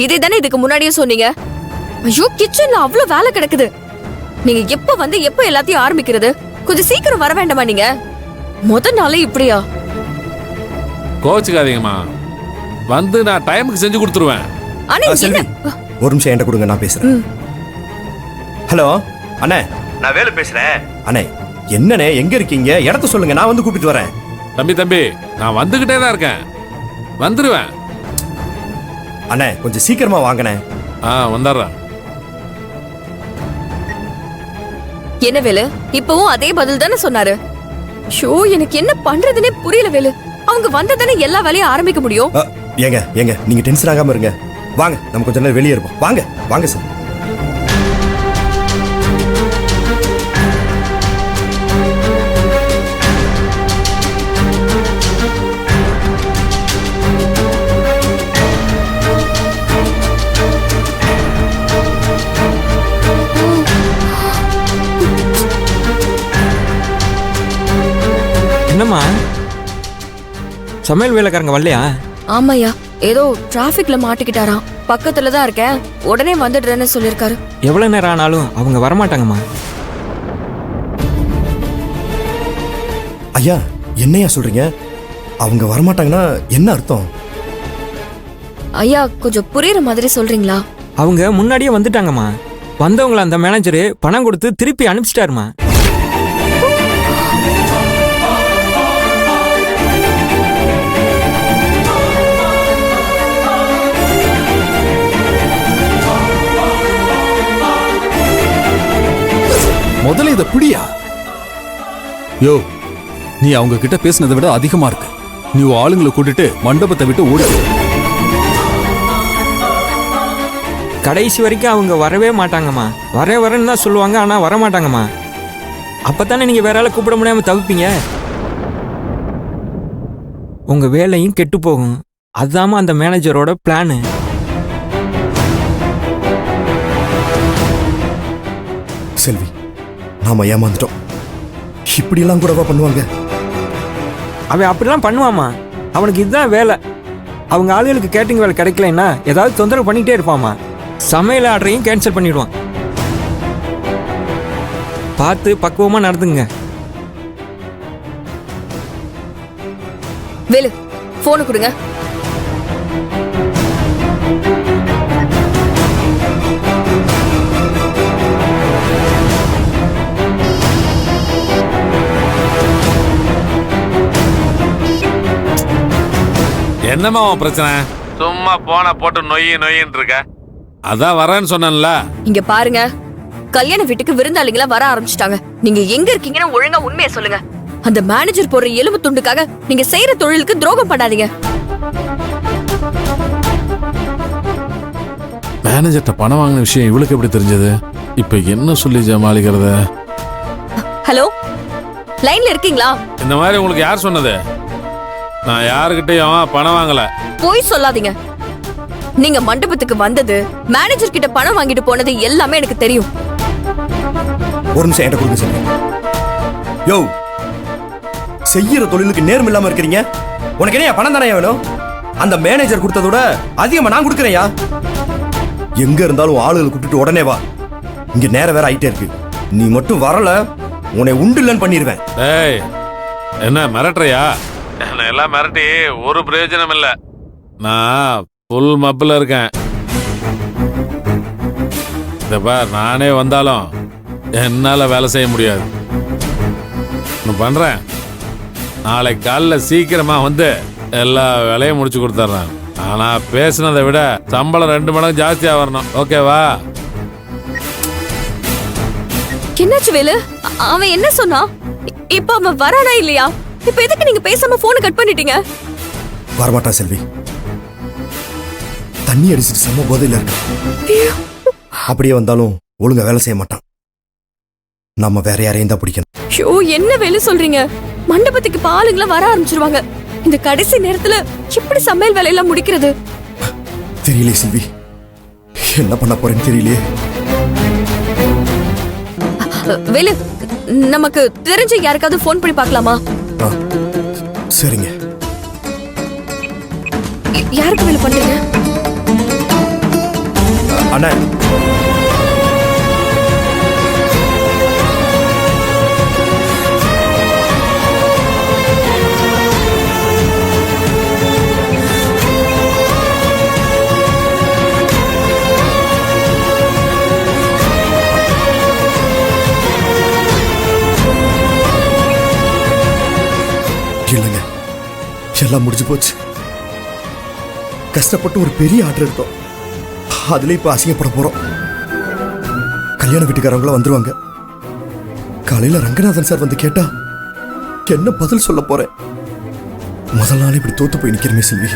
இதே தானே இதுக்கு முன்னாடியே சொன்னீங்க. ஐயோ, கிச்சன்ல அவ்வளவு வேலை கிடக்குது. நீங்க எப்ப வந்து எப்ப எல்லாத்தையும் ஆரம்பிக்கிறது? கொஞ்சம் சீக்கிரம் வர வேண்டாமா நீங்க? முதல் நாளே இப்படியா? கோச்சுக்காதீங்கம்மா, வந்து நான் டைமுக்கு செஞ்சு கொடுத்துருவேன். அண்ணே, செல்வி, ஒரு நிமிஷம் என்கிட்ட கொடுங்க, நான் பேசுறேன். ஹலோ அண்ணே, நான் வேலு பேசுறேன். அண்ணே, என்னண்ணே எங்க இருக்கீங்க? இடத்த சொல்லுங்க, நான் வந்து கூப்பிட்டு வரேன். தம்பி, நான் வந்துகிட்டே தான் இருக்கேன், வந்துருவேன். அண்ணே, கொஞ்சம் சீக்கிரமா வாங்கண்ணே. வந்துடுறேன். என்ன வேலு, இப்பவும் அதே பதில் தானே சொன்னாரு? ஷோ, எனக்கு என்ன பண்றதுன்னே புரியல வேலு. அவங்க வந்ததானே எல்லா வேலையும் ஆரம்பிக்க முடியும். ஏங்க நீங்க டென்ஷன் ஆகாம இருங்க. வாங்க, நம்ம கொஞ்ச நேரம் வெளியே இருப்போம். வாங்க சார். என்னம்மா, சமையல் வேலைக்காரங்க வரலையா? ஆமாயா, ஏதோ டிராபிக்ல மாட்டிக்கிட்டாராம். பக்கத்துல தான் இருக்கேன், உடனே வந்துடுறேன்னு சொல்லிருக்காரு. எவ்வளவு நேரம் ஆனாலும் அவங்க வரமாட்டாங்கம்மா. ஐயா, என்னையா சொல்றீங்க? அவங்க வரமாட்டாங்கன்னா என்ன அர்த்தம்? ஐயா, கொஞ்சம் புரியுற மாதிரி சொல்றீங்களா? அவங்க முன்னாடியே வந்துட்டாங்கம்மா. வந்தவங்கள அந்த மேனேஜரு பணம் கொடுத்து திருப்பி அனுப்பிச்சிட்டாருமா. முதல்ல இத பிடியா. யோ, நீ அவங்க கிட்ட பேசினதை விட அதிகமா இருக்கு. நீ ஆளுங்களை கூட்டிட்டு மண்டபத்தை விட்டு ஓடி. கடைசி வரைக்கும் அவங்க வரவே மாட்டாங்கம்மா. வரேன்னு தான் சொல்லுவாங்க, ஆனா வர மாட்டாங்கம்மா. அப்பதானே நீங்க வேற ஆளை கூப்பிட முடியாம தவிப்பீங்க. உங்க வேலையும் கெட்டு போகும். அதுதாம்மா அந்த மேனேஜரோட பிளானு. செல்வி, நாம ஏமாந்துட்டோம். இப்படியெல்லாம் கூடவா பண்ணுவாங்க? அவன் அப்படிலாம் பண்ணுவாமா. அவனுக்கு இதுதான் வேலை. அவங்க ஆளுகளுக்கு கேட்டிங் வேலை கிடைக்கலன்னா ஏதாவது தொந்தரவு பண்ணிட்டே இருப்பாமா. சமையல் ஆர்டரையும் கேன்சல் பண்ணிடுவான். பார்த்து பக்குவமா நடந்துங்க. வேலு, போனு கொடுங்க. என்னம்மா உன் பிரச்சனை? சும்மா போன போட்டு நொய்யின்னு இருக்க. அதான் வரேன்னு சொன்னேன்ல. இங்க பாருங்க, கல்யாண வீட்டுக்கு விருந்தாளிங்களா வர ஆரம்பிச்சிட்டாங்க. நீங்க எங்க இருக்கீங்கன்னு ஒழுங்கா உண்மையை சொல்லுங்க. அந்த மேனேஜர் போடுற எலும்பு துண்டுக்காக நீங்க செய்யற தொழிலுக்கு துரோகம் பண்ணாதீங்க. மேனேஜர்ட்ட பணம் வாங்கின விஷயம் இவளுக்கு எப்படி தெரிஞ்சது? இப்ப என்ன சொல்லி ஜமாளிக்கிறத? ஹலோ, லைன்ல இருக்கீங்களா? இந்த மாதிரி உங்களுக்கு யார் சொன்னது? நான் யாருக்கிட்டையும் பணம் வாங்கல. போய் சொல்லாதீங்க. நீங்க மண்டபத்துக்கு வந்தது, மேனேஜர் கிட்ட பணம் வாங்கிட்டு போனது எல்லாமே எனக்கு தெரியும். ஒரு நிமிஷம் என்கிட்ட கொடுங்க செல்வி. யோ, செய்யற தொழிலுக்கு நேர்மை இல்லாம இருக்கிறீங்க. உனக்கு என்ன பணம் தானே வேணும்? அந்த மேனேஜர் கொடுத்ததோட அதிகமா நான் கொடுக்கறேன்யா. எங்க இருந்தாலும் ஆளுகளை கூப்பிட்டு உடனே வா. இங்க நேரம் வேற ஆயிட்டே இருக்கு. நீ மட்டும் வரல, உன்னை உண்டு இல்லைன்னு பண்ணிடுவேன். ஏய், என்ன மிரட்டுறியா? எல்லாம் மிரட்டி ஒரு பிரயோஜனம் இல்ல. நான் ஃபுல் மப்பில் இருக்கேன். இந்த பார், நானே வந்தாலும் என்னால வேலை செய்ய முடியாது. நான் பண்றேன். நாளைக்கு காலைல சீக்கிரமா வந்து எல்லா வேலையும் முடிச்சு கொடுத்துட்றேன். ஆனா பேசுனதை விட சம்பளம் 2 மடங்கு ஜாஸ்தியா வரணும். ஓகேவா? என்னாச்சு வேலு? அவன் என்ன சொன்னா? இப்ப அவன் வரானா இல்லையா? இப்ப எதுக்கு நீங்க பேசாம போன் கட் பண்ணிட்டீங்க? வரமாட்டா செல்வி. தண்ணி அடிச்சிட்டு செம்ம போதையில இருக்க. அப்படியே வந்தாலும் ஒழுங்கா வேலை செய்ய மாட்டான். நம்ம வேற யாரையும் தான் பிடிக்கணும். ஷோ, என்ன வேலை சொல்றீங்க? மண்டபத்துக்கு பாலுங்களா வர ஆரம்பிச்சிருவாங்க. இந்த கடைசி நேரத்துல எப்படி சமையல் வேலையெல்லாம் முடிக்கிறது? தெரியலையே செல்வி, என்ன பண்ண போறேன்னு தெரியலையே. வேலு, நமக்கு தெரிஞ்ச யாருக்காவது போன் பண்ணி பார்க்கலாமா? சரிங்க. யாருக்கு வேலை பண்றீங்க? அண்ணா இல்லைங்க, எல்லாம் முடிஞ்சு போச்சு. கஷ்டப்பட்டு ஒரு பெரிய ஆர்டர் எடுத்தோம், அதுல இப்ப அசிங்கப்பட போறோம். கல்யாண வீட்டுக்காரங்கள வந்துருவாங்க. காலையில ரங்கநாதன் சார் வந்து கேட்டா என்ன பதில் சொல்ல போறேன்? முதல் நாள் இப்படி தோத்து போய் நிக்கிறமே செல்வி.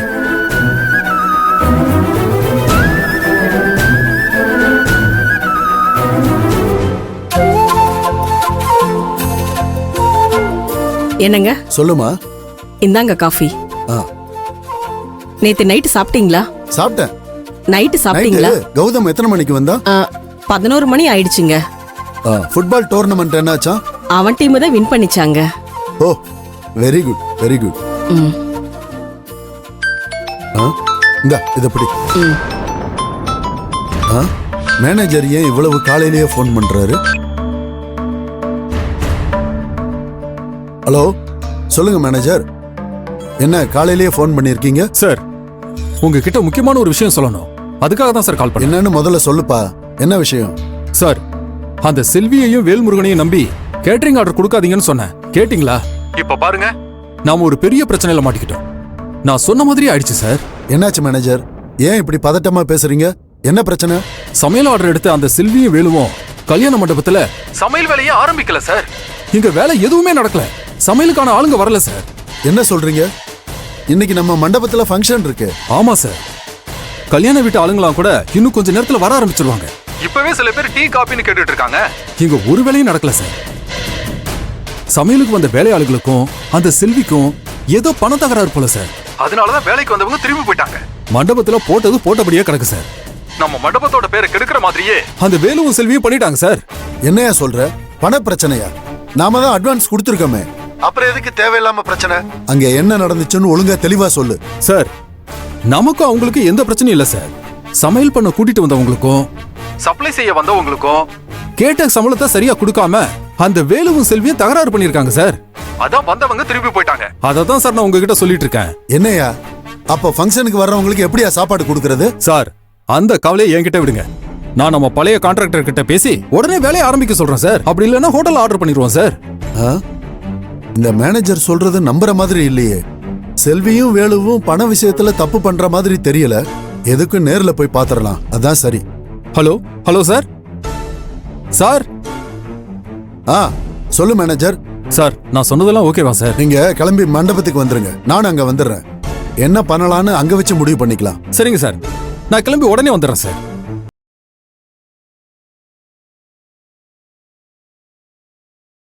என்னங்க? சொல்லுமா. இந்தாங்க காஃபி. நேத்து நைட்டு சாப்பிட்டீங்களா? சாப்பிட்டேன். நைட்டு சாப்பிட்டீங்களா? கௌதம் எத்தனை மணிக்கு வந்தா? 11 மணி ஆயிடுச்சுங்க. ஃபுட்பால் டோர்னமெண்ட் என்னாச்சா? அவன் டீம் தான் வின் பண்ணிச்சாங்க. Oh, very good very good. இந்த இத பிடி. மேனேஜர் ஏன் இவ்வளவு காலையிலேயே ஃபோன் பண்றாரு? ஹலோ, சொல்லுங்க மேனேஜர். என்ன காலையிலேயே ஃபோன் பண்ணிருக்கீங்க? சார், உங்ககிட்ட முக்கியமான ஒரு விஷயம் சொல்லணும். அதுக்காக தான் சார் கால் பண்ணேன். என்னன்னு முதல்ல சொல்லுப்பா. என்ன விஷயம்? சார், அந்த செல்வியையும் வேல்முருகனையும் நம்பி கேட்டரிங் ஆர்டர் கொடுக்காதீங்கன்னு சொன்னேன். கேட்டிங்களா? இப்ப பாருங்க, நாம ஒரு பெரிய பிரச்சனையில மாட்டிக்கிட்டோம். நான் சொன்ன மாதிரி ஆயிடுச்சு சார். என்னாச்சு மேனேஜர்? ஏன் இப்படி பதட்டமா பேசுறீங்க? என்ன பிரச்சனை? சமையல் ஆர்டர் எடுத்த அந்த செல்வியும் வேலுவும் கல்யாண மண்டபத்துல சமையல் வேலையே ஆரம்பிக்கல சார். இங்க வேலை எதுவுமே நடக்கல. சமையலுக்கான ஆளுங்க வரல சார். என்ன சொல்றீங்க? இன்னைக்கு நம்ம மண்டபத்துல ஃபங்க்ஷன் இருக்கு. ஆமா சார். கல்யாண வீட்டு ஆளுங்களாம் கூட இன்னும் கொஞ்ச நேரத்துல வர ஆரம்பிச்சிருவாங்க. இப்பவே சில பேர் டீ காபின்னு கேட்டுட்டு இருக்காங்க. இங்க ஒரு வேலையும் நடக்கல சார். சமையலுக்கு வந்த வேலையாளுகளுக்கும் அந்த செல்விக்கும் ஏதோ பண தகராறு போல சார். அதனாலதான் வேலைக்கு வந்தவங்க திரும்பி போயிட்டாங்க. மண்டபத்துல போட்டது போட்டபடியே கிடக்கு சார். நம்ம மண்டபத்தோட பேரை கெடுக்கிற மாதிரியே அந்த வேலுவும் செல்வியும் பண்ணிட்டாங்க சார். என்னையா சொல்ற? பண பிரச்சனையா? நாம தான் அட்வான்ஸ் கொடுத்துருக்கோமே, அப்புறம் எதுக்கு தேவையில்லாம பிரச்சனை? அங்க என்ன நடந்துச்சுன்னு ஒழுங்கா தெளிவா சொல்லு. சார், நமக்கும் அவங்களுக்கு எந்த பிரச்சனையும் இல்ல சார். சமையல் பண்ண கூட்டிட்டு வந்தவங்களுக்கும் சப்ளை செய்ய வந்தவங்களுக்கும் கேட்ட சம்பளத்தை சரியா கொடுக்காம அந்த வேலுவும் செல்வியும் தகராறு பண்ணிருக்காங்க சார். அதான் வந்தவங்க திரும்பி போயிட்டாங்க. அததான் சார் நான் உங்ககிட்ட சொல்லிட்டு இருக்கேன். என்னையா, அப்ப ஃபங்க்ஷனுக்கு வர்றவங்களுக்கு எப்படியா சாப்பாடு கொடுக்கறது? சார், அந்த கவலையை என்கிட்ட விடுங்க. நான் நம்ம பழைய கான்ட்ராக்டர் கிட்ட பேசி உடனே வேலையை ஆரம்பிக்க சொல்றேன் சார். அப்படி இல்லைன்னா ஹோட்டல் ஆர்டர் பண்ணிடுவோம் சார். இந்த மேனேஜர் சொல்றது நம்புற மாதிரி இல்லையே. செல்வியும் வேலுவும் பண விஷயத்துல தப்பு பண்ற மாதிரி தெரியல. எதுக்கும் நேர்ல போய் பாத்துறலாம், அதான் சரி. Hello hello sir. சார், சொல்லு மேனேஜர். சார், நான் சொன்னதெல்லாம் ஓகேவா சார்? நீங்க கிளம்பி மண்டபத்துக்கு வந்துருங்க, நானும் அங்க வந்துடுறேன். என்ன பண்ணலான்னு அங்க வச்சு முடிவு பண்ணிக்கலாம். சரிங்க சார், நான் கிளம்பி உடனே வந்துடுறேன் சார்.